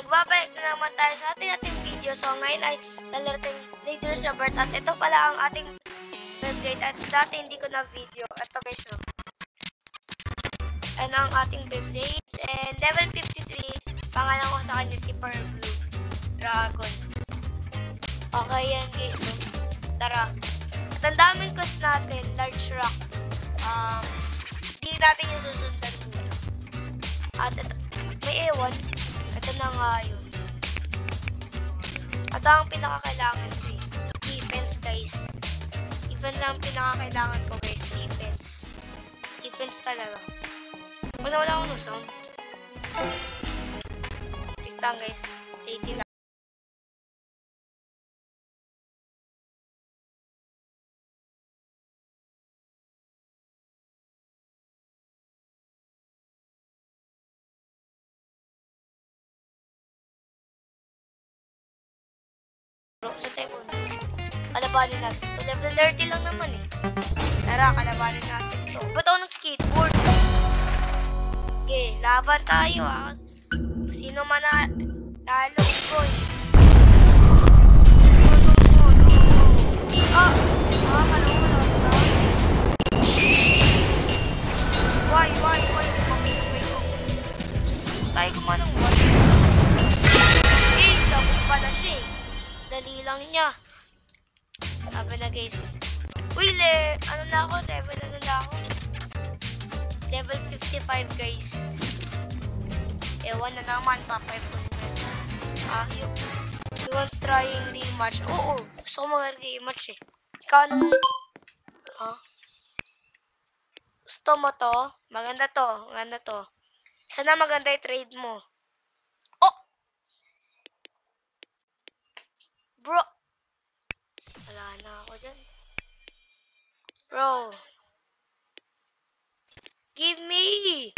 nagbabalik na naman tayo sa ating video. So ngayon ay lalarating Leaders Robert at ito pala ang ating Beyblade at dati hindi ko na video. Ito guys, so. Ano ang ating Beyblade and level 53. Pangalan ko sa kanya si Pearl Blue Dragon. Okay yan guys, so. Tara. At ang daming quest natin, large rock. Hindi natin yung susundan muna. At ito, may ewan. Ito na nga yun. At ang pinakakailangan ko defense guys. Even lang pinakakailangan ko guys, defense. Defense talaga. Wala akong sound. Wait lang guys. 80 lang. Sa typhoon. Kalabanin natin ito. Level 30 lang naman eh. Tara, kalabanin natin ito. Ba't ako nag-skateboard? Okay, laban tayo ah. Sino man nalo, boy. Ah! Why? Tayo kumanong why? Eh, sabog pala siya eh. Dali lang niya. Sabi na guys. Uy, ano na ako? Level 55 guys. Ewan na naman, pa-5 ko you wants trying rematch. Oo, gusto ko mag-rematch eh. Ikaw anong... Gusto mo to? Maganda to. Sana maganda yung trade mo. Oh! Bro! Wala na ako dyan. Bro! Give me!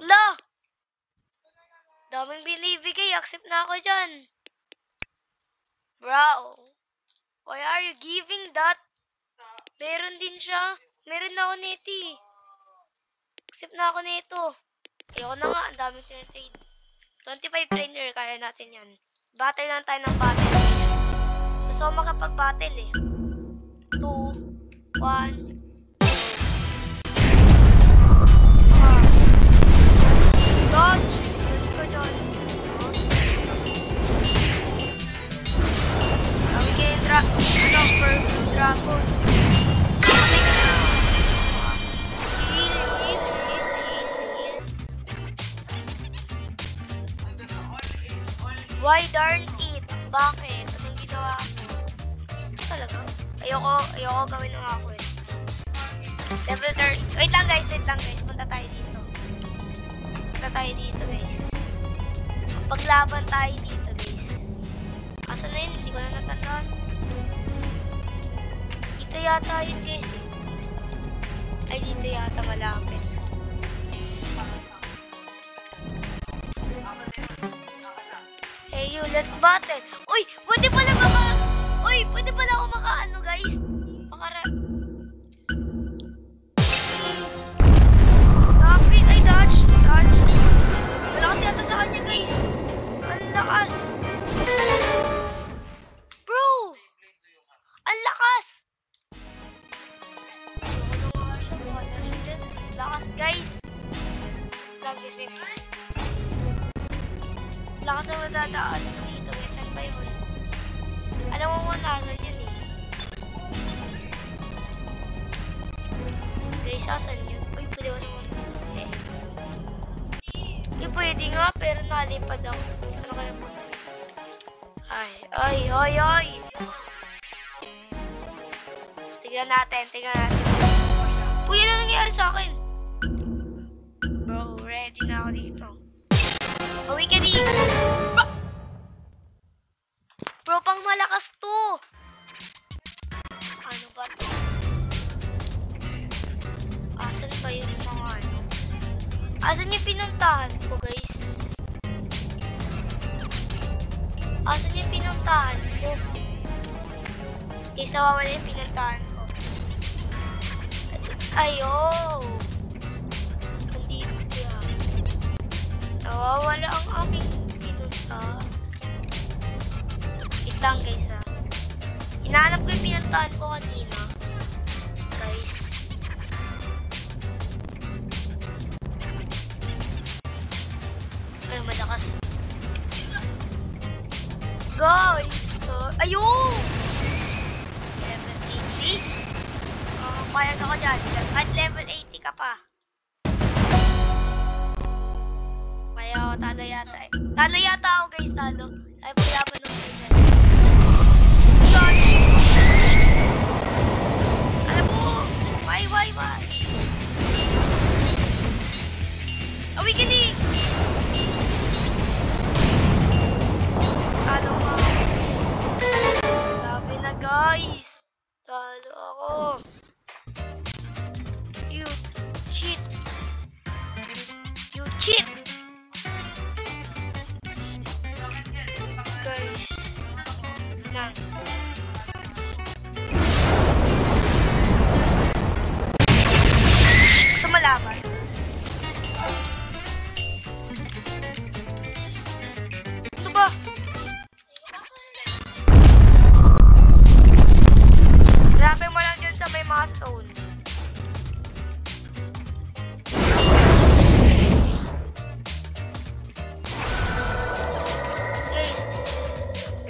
La! Daming binibigay. Accept na ako dyan. Bro! Why are you giving that? Meron din siya. Meron na ako nito eh. Accept na ako nito. Ayoko na nga. Ang daming trade. 25 trainer. Kaya natin yan. Battle lang tayo ng battle. Gusto ko makapag-battle eh. 2, 1. Dodge ko dyan. Kami kayo first dragon. Why darn it? Bakit? Anong ginawa ko? Ito talaga? Ayoko gawin ng mga quest. Level 30. Wait lang guys. Punta tayo dito guys. Paglaban tayo dito guys. Asa na yun? Hindi ko na natandaan. Dito yata yun guys eh. Ay dito yata malapit. Hey you, let's battle. Uy, pwede pala ako maka-ano guys. Lapit, ay dodge. Malakas yata sa kanya guys. Ang lakas. Bro! Ang lakas! Lakas guys. Lakas ang nadadaan ko dito guys. Saan ba yun? Alam mo mo nasan yun eh. Guys, asan yun? Uy, pwede ko naman sabi. Pwede nga, pero nalipad ako. Ano kaya po? Ay. Tignan natin. Uy, ano nangyari sa akin? Bro, ready na ako dito. Uwi ka dito. Bro, pang malakas to. Ano ba to? Asan ba yung mga ano? Asan yung pinuntahan ko, guys? Asan yung pinuntahan ko? Guys, nawawala yung pinuntahan ko. Ayo! Nandito yan. Nawawala ang aking pinunta. Wait lang guys ha. Hinahanap ko yung pinuntahan ko kanina. Guys. Ay, malakas. Guys! Ayun! Level 80? Payag ako dyan. At level 80 ka pa. Kaya ako talo yata eh. Talo yata ako guys, talo. Ay, paglaban ng ganyan. Gosh! Alam mo! Why? Awakening! Talo nga ako. Sabi na guys. Talo ako. You cheat. You cheat. Guys. Yan. Gusto malaban? Ito ba? Grabe mo lang dyan sa may mga stone.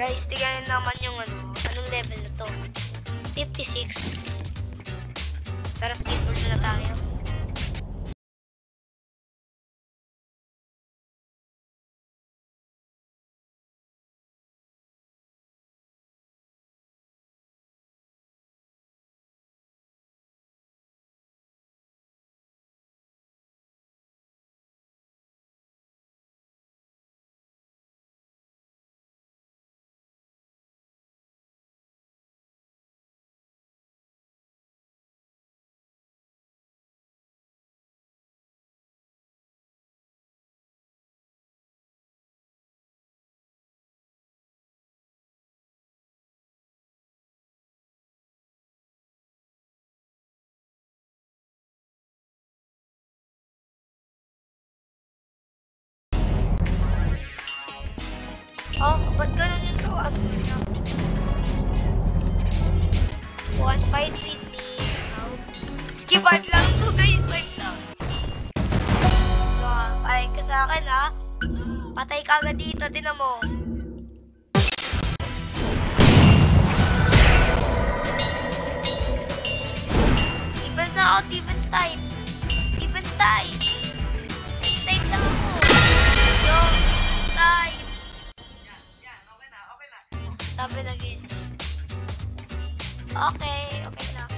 Guys, tignan naman yung anong level na to. 56. Tara, skateboard na tayo. Oh, ba't ganun yung tawag mo niya? One fight with me. Oh. Skip 5 lang to guys, 5 lang. Wow, ay ka sa akin ha. Patay ka agad dito, tinan mo. Defense na ako, defense time. Defense time. Defense time lang ako. Yo, time. Sabi na guys. Okay na.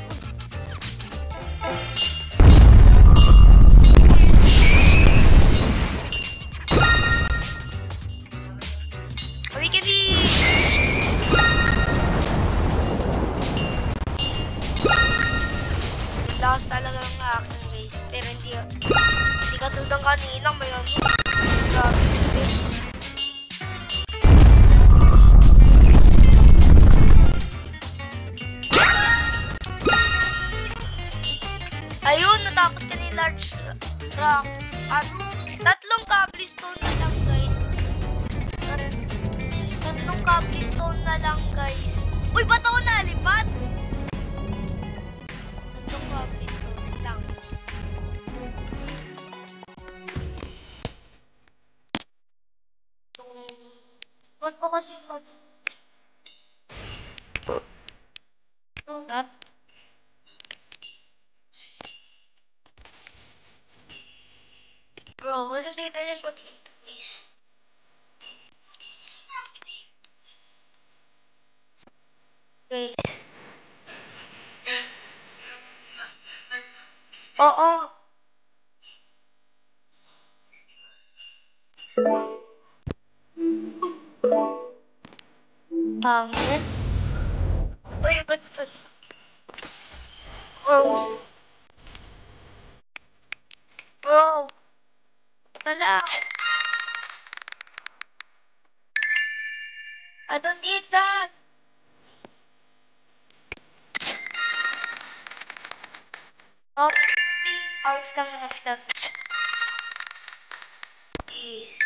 Awakening! Lakas talaga ng aking guys. Pero hindi katulad ng kanina. May grabe guys. Ayun, natapos ka na yung large rock. At tatlong cobblestone na lang, guys. Tatlong cobblestone na lang, guys. Uy, ba't ako nalipat? Tatlong cobblestone lang. Ba't ko kasi that? Bro, what did I do with it, please? Guys. Oo. Pangit. Uy, ba't? Bro. Bro. Tala. I don't need that. Oh. I was gonna have that. Jeez.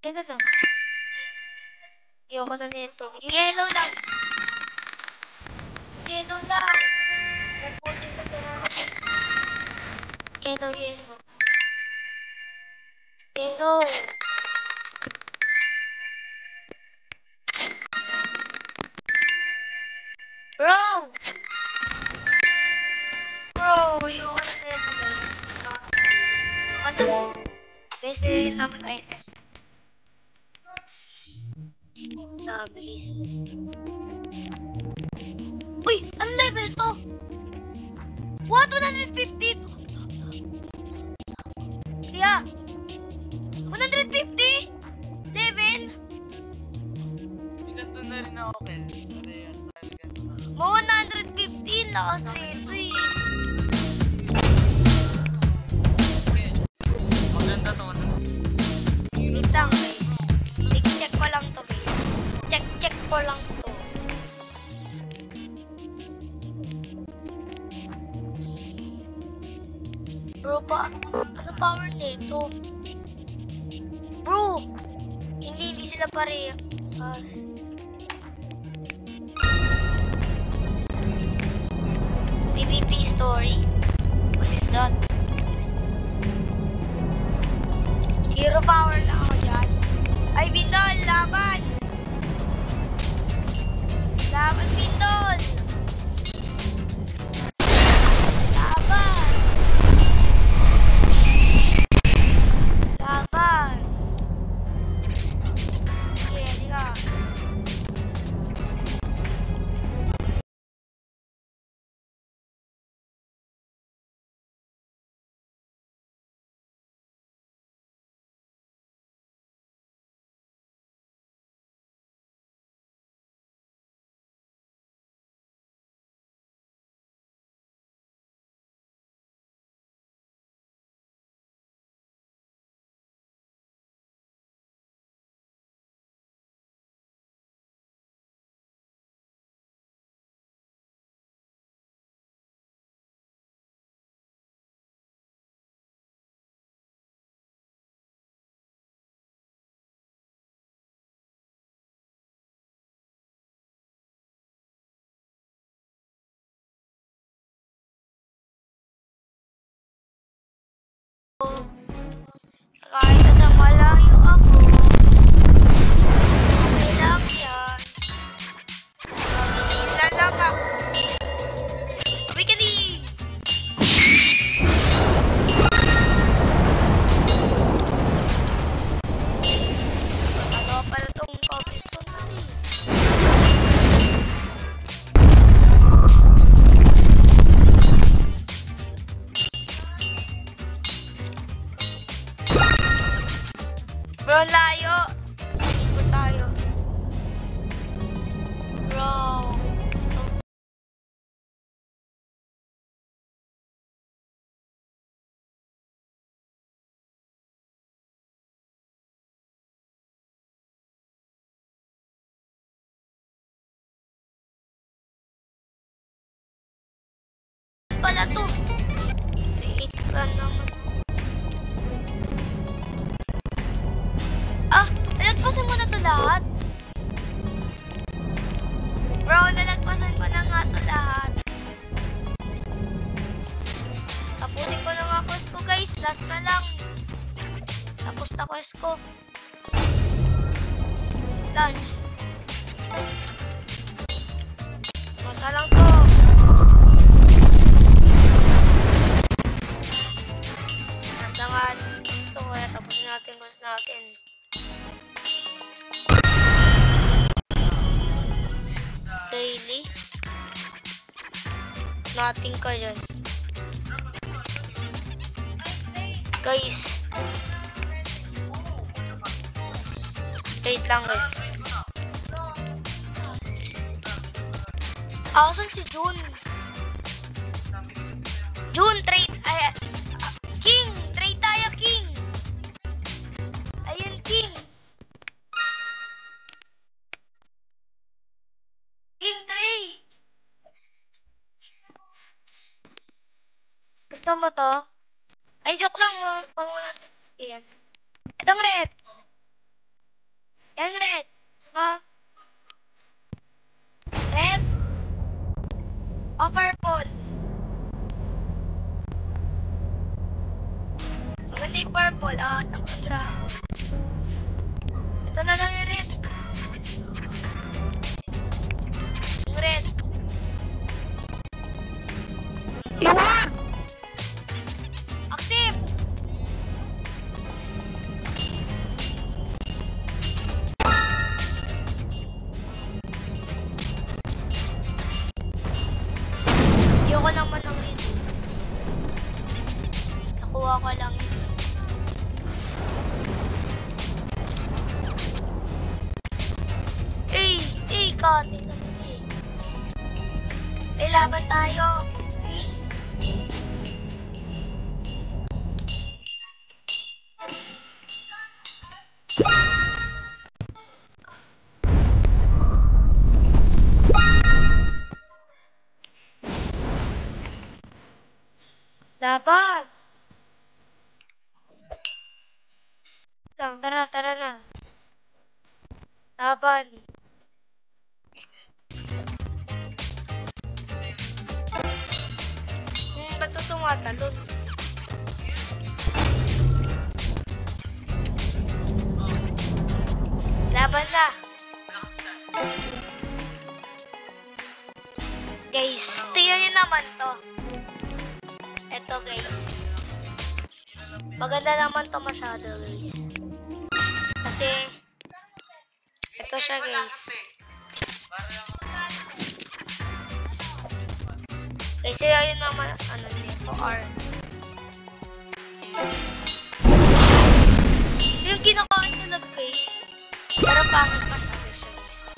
Ganda na. Ayoko na nito. Yellow lang. Yellow lang. Napusin ko na. Yellow, yellow. Yellow. Bro! Bro, ayoko na nito, guys. Ano? Guys, naman items. Bilis. Uy! Ano level to? What? 150? Kaya? 150? Level? Ganito na rin ako, Kel. Parehas tayo ganito. Mga 115. Lakas na ito eh. Maganda to. Wait lang, guys. Check ko lang to, guys. Check ko lang to. Bro, ano power nito? Bro! Hindi sila parehas. PvP story? What is that? Zero power lang ako dyan. Ay, Bindol! Laban! Laban, Bindol! Laban! Laban! Sige, halika. Kahit nasa malayo ako, okay lang yan. Ilan lang ako. Wikidi! Ano pala tong cobblestone na rin? Bro, layo. Ikot tayo. Bro. Pala to. Create ka naman. Nalagpasan mo na to lahat? Bro, nalagpasan ko na nga to lahat. Tapusin ko na nga quest ko, guys. Last na lang. Tapos na quest ko. Lunch. Basta lang to. Nasa nga ito. Kaya tapusin natin quest natin. Daily. Nothing ka dyan. Guys. Wait lang, guys. Asan si June? June, trade. Ay, King! Trade tayo, King! Ayun, King! King, trade! Gusto mo to? Ay, joke lang mo. Pamula. Ayan. Itong red. lahat ng kontra. Ito na lang yung red. Yung red. Iwan! Accept! Ayoko naman ng red. Nakuha ko lang yun. Kate naman eh. May laban tayo. Laban! Tara na. Laban. Ba't ito tumatalon? Laban na. Guys, tingnan nyo naman to. Ito guys. Maganda naman to masyado guys. Kasi, ito siya guys. Kasi ayun naman, ano nito, R. Yung kinakain talaga guys. Pero pangit masyado siya guys.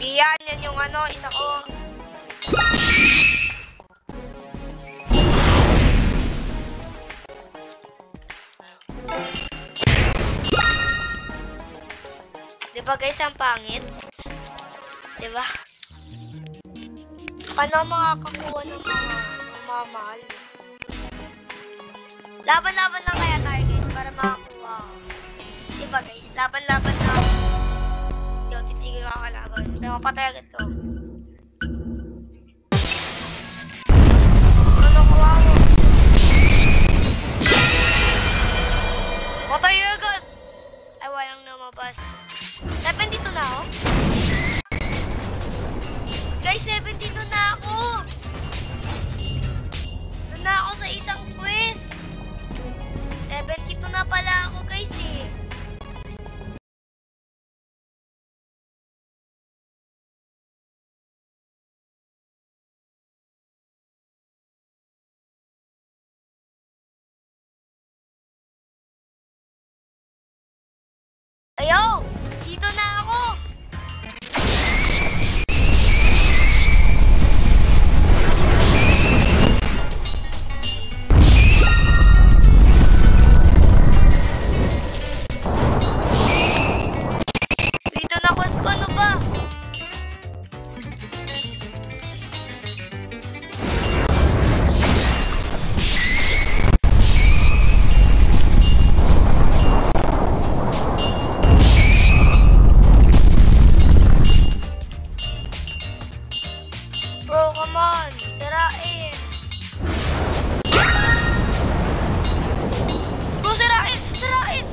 Yan yung ano, isa ko. Diba guys, ang pangit? Diba? Paano makakakuha ng mga mahal? Laban-laban lang kaya tayo guys para makakuha. Diba guys? Laban-laban lang. Hindi ako titigil makakalaban. Hindi ako patay agad to. Ano kuha mo? Patay agad! Ay, walang lumabas. 72 na ako? Guys, 72 na ako! Doon na ako sa isang quest. 72 na pala ako guys eh. Ayaw! Dito na ako! Dito na ako, ano ba? Bro, come on! Sirain! Bro, sirain! Sirain!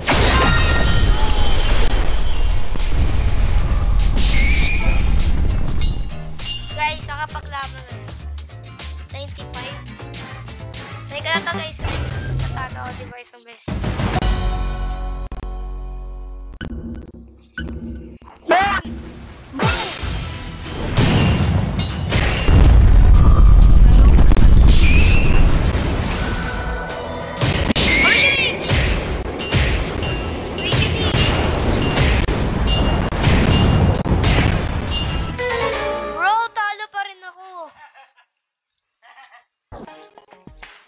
Guys, nakapaglaban na yun. 95. Teka na to guys. Natalo ako, diba isang beses. Yan! Boom!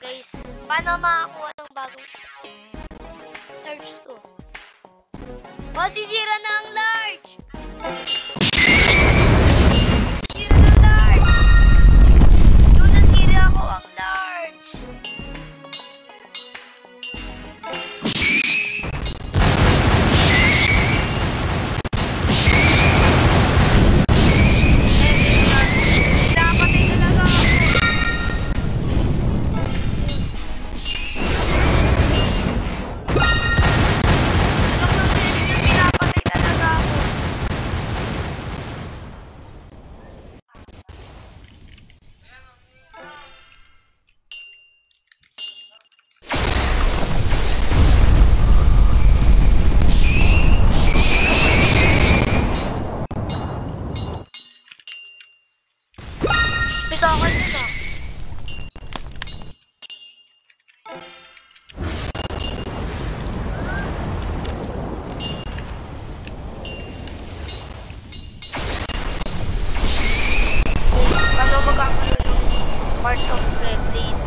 Guys, paano makakuha ng bagong large to? Masisira na ang large! Sira na large! Doon nasira ako ang large! Pinapatay talaga ako! parts of Beyblade.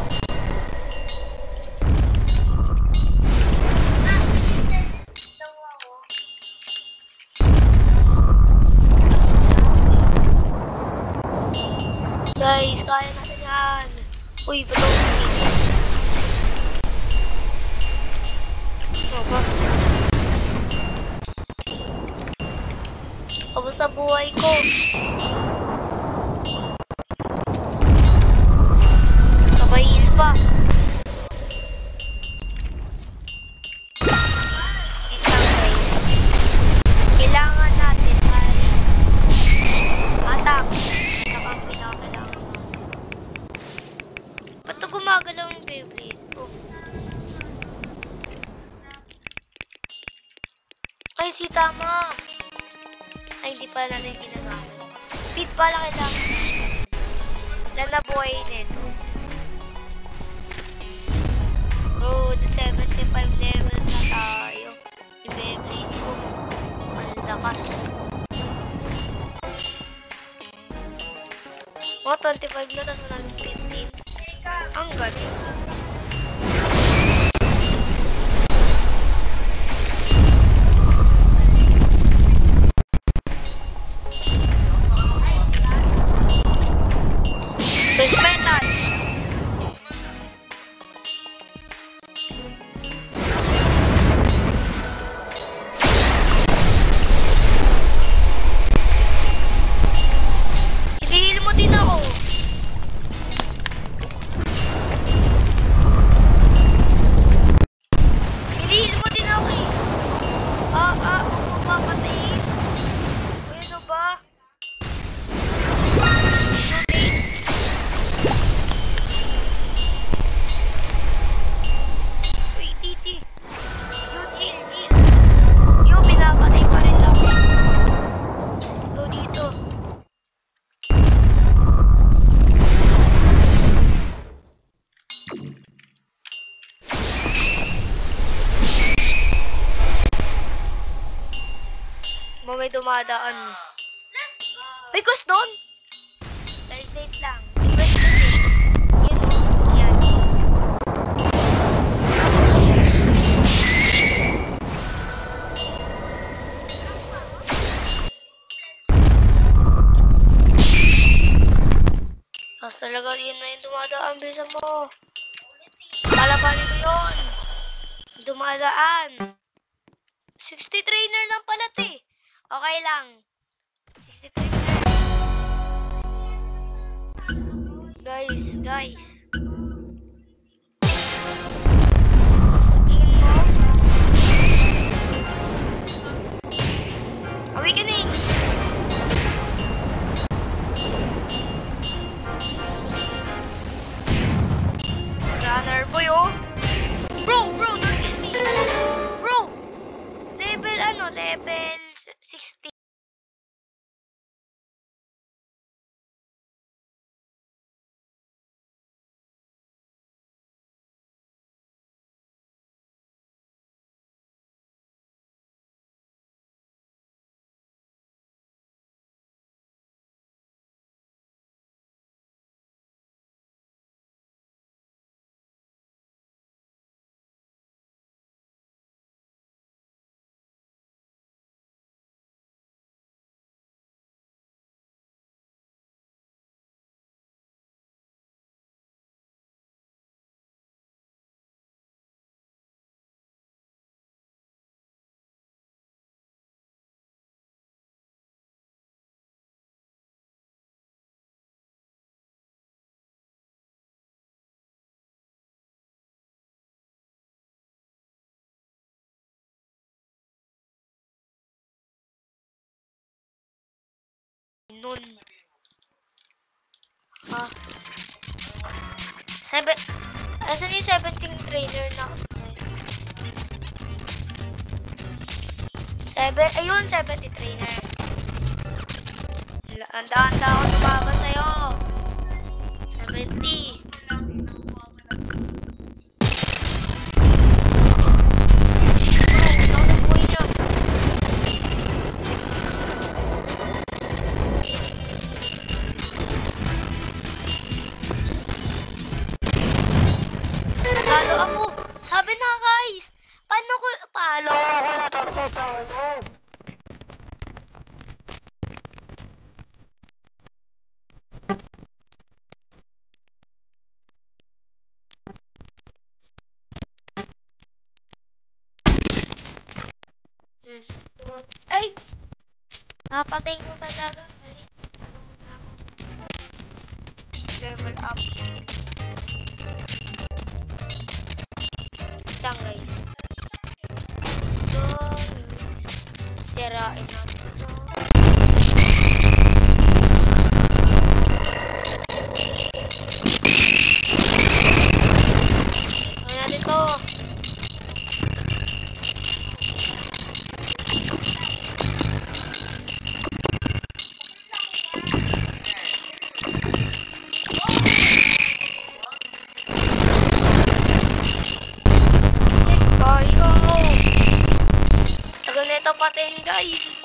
Guys, kaya natin yan. Uy, ba't ako umiinom? Ano ba? Kamusta buhay ko? Sabay heal pa. Wait lang guys. Kailangan natin ay attack. Saka ang pinakailangan natin. Ba't ito gumagalaw yung Beyblade ko? Ay, si tama. Ay, hindi pala natin ginagamit. Speed pala kailangan. Ilan na buhay nito? Bro, 75 level na tayo. Yung Beyblade ko. Ang lakas. O, 25 na, tapos 115. Ang galing. Base metal. Hinihil mo din ako. Hinihil mo din ako eh. Huwag mo papatayin. Uy, ano ba? Uy, titi. Yun, heal. Yung pinapatay pa rin lang. Go dito. May dumadaan. May quest doon? Guys, wait lang. May quest doon eh. Yun o. Yan. Tapos talaga yun na yung dumadaan. Bisa mo. Palapalin ko yun. Dumadaan. 60 trainer lang pala te. Okay lang. 60 trainer. Guys. Tingin mo. Awakening. Runner boy oh. Bro, don't kill me. Bro. Level 60. Nun. Asan yung 17 trainer na? Ayun, 70 trainer. Handa ako tumaba sa'yo. 70. Sabi na guys. Paano ko na to? Ay! Napatay ko talaga. Level up. Lang guys. Sirain natin ito. Ano natin ito? Ito patayin guys.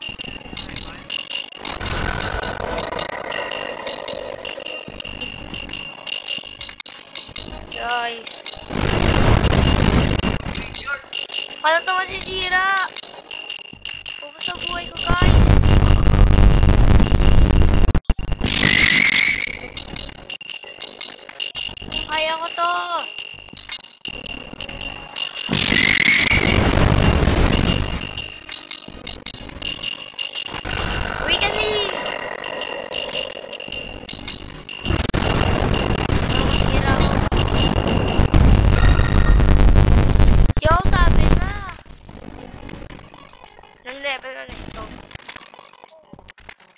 Paano ito masisira? Ubus ang buhay ko guys. Kaya ko to. Level na ito.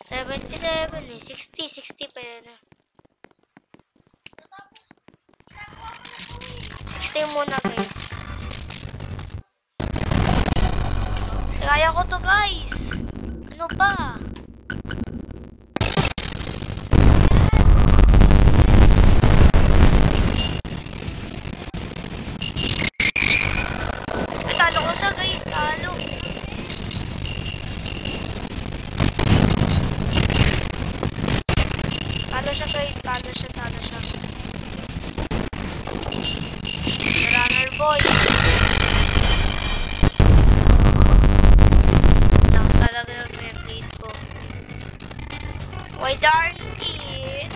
77 eh. 60 pa yan. 60 muna guys. Kaya ko to guys. Ano ba? Talo ko siya guys. Talo. Talo siya guys, talo siya. Runner boy. Lakas talaga ng plate ko. Why darn it?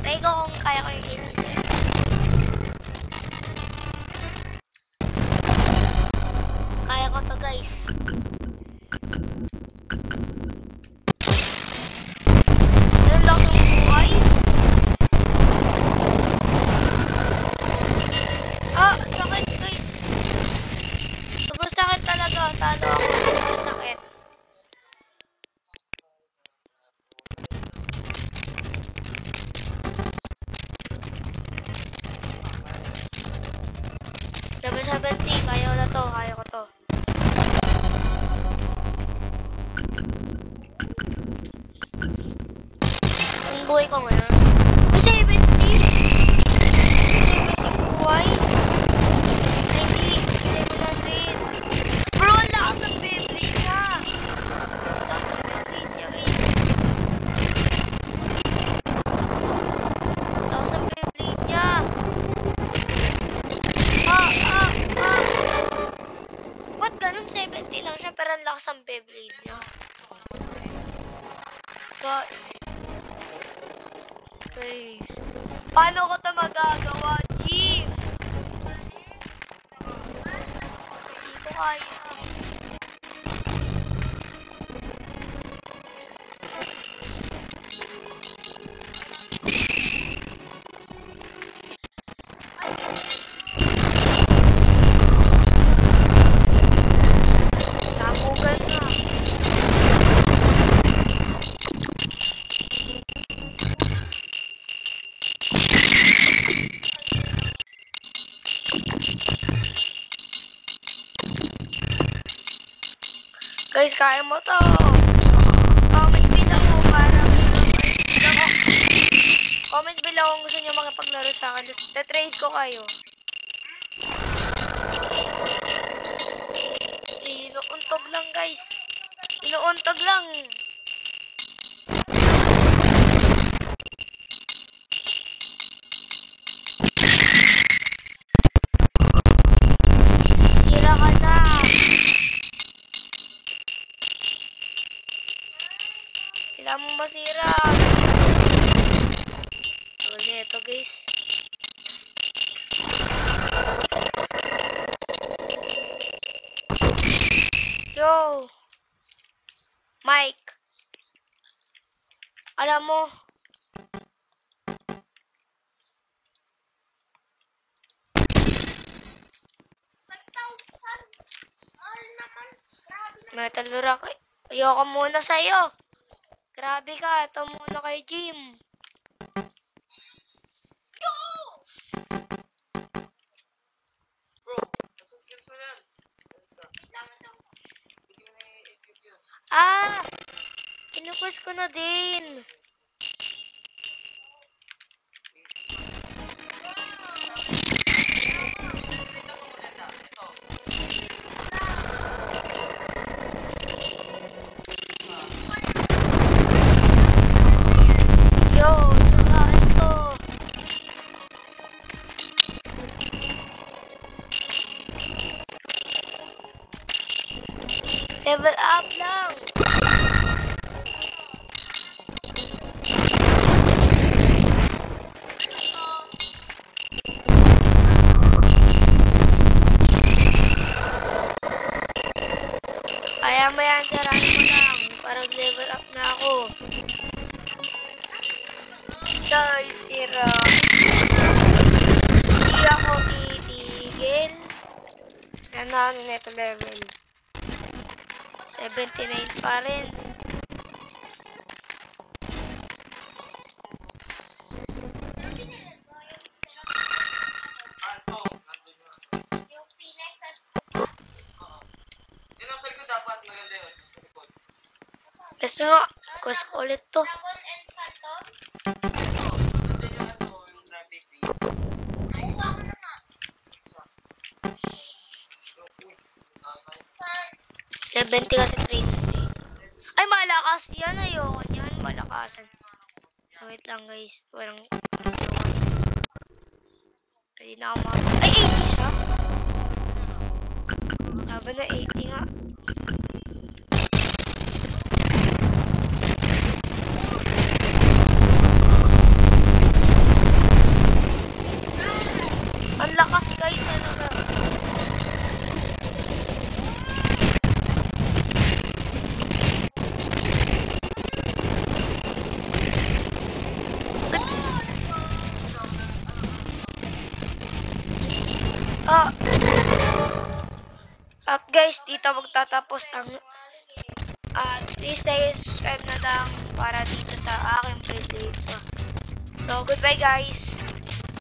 Try ko kung kaya ko yung hit. Kaya ko to guys. Talo ako. Sakit. Level 70. Kaya ko na to. Kaya ko to. Ang buhay ko ngayon. 70. 70 buhay. 90. 700. Bro, ang lakas ng Beyblade niya. Lakas ng Beyblade niya. Ba't ganun? 70 lang siya, pero ang lakas ng Beyblade niya. Guys, paano ko ito magagawa, G? Hindi ko kaya. Nakugan na. Guys, kaya mo to. Comment below para comment below kung gusto nyo makipaglaro sa akin. Trade ko kayo. Inuuntog lang guys. Inuuntog lang. to guys. Yo! Mike! Alam mo, Metal Rock, ayoko muna sa'yo. Grabe ka, ito muna kay Jim. Bro, nasa skills mo yan. Hindi mo na i-equip yun. Ah! Kinukwest ko na din. Yo, saka ito. Level up lang. Kaya mo yan, sarahan mo lang. Parang level up na ako. Guys, sira. Hindi ako titigil. Nanalo na ito level. 79 pa rin. Anto, nandun na. Yun ang ko dapat maganda yun. Sa likod. Gusto nga, quest ko ulit to. Nandun yung ano, yung traffic fee. 70 kasi 30. Ay, malakas yan. Ayoko niyan. Malakasan. Wait lang guys. Walang... Ready na ako mga... Ay, 80 siya. Sabi na 80 nga. Ang lakas guys. Ano na? Ah. At guys, dito magtatapos ang please subscribe na lang para dito sa aking playlist. So, goodbye guys.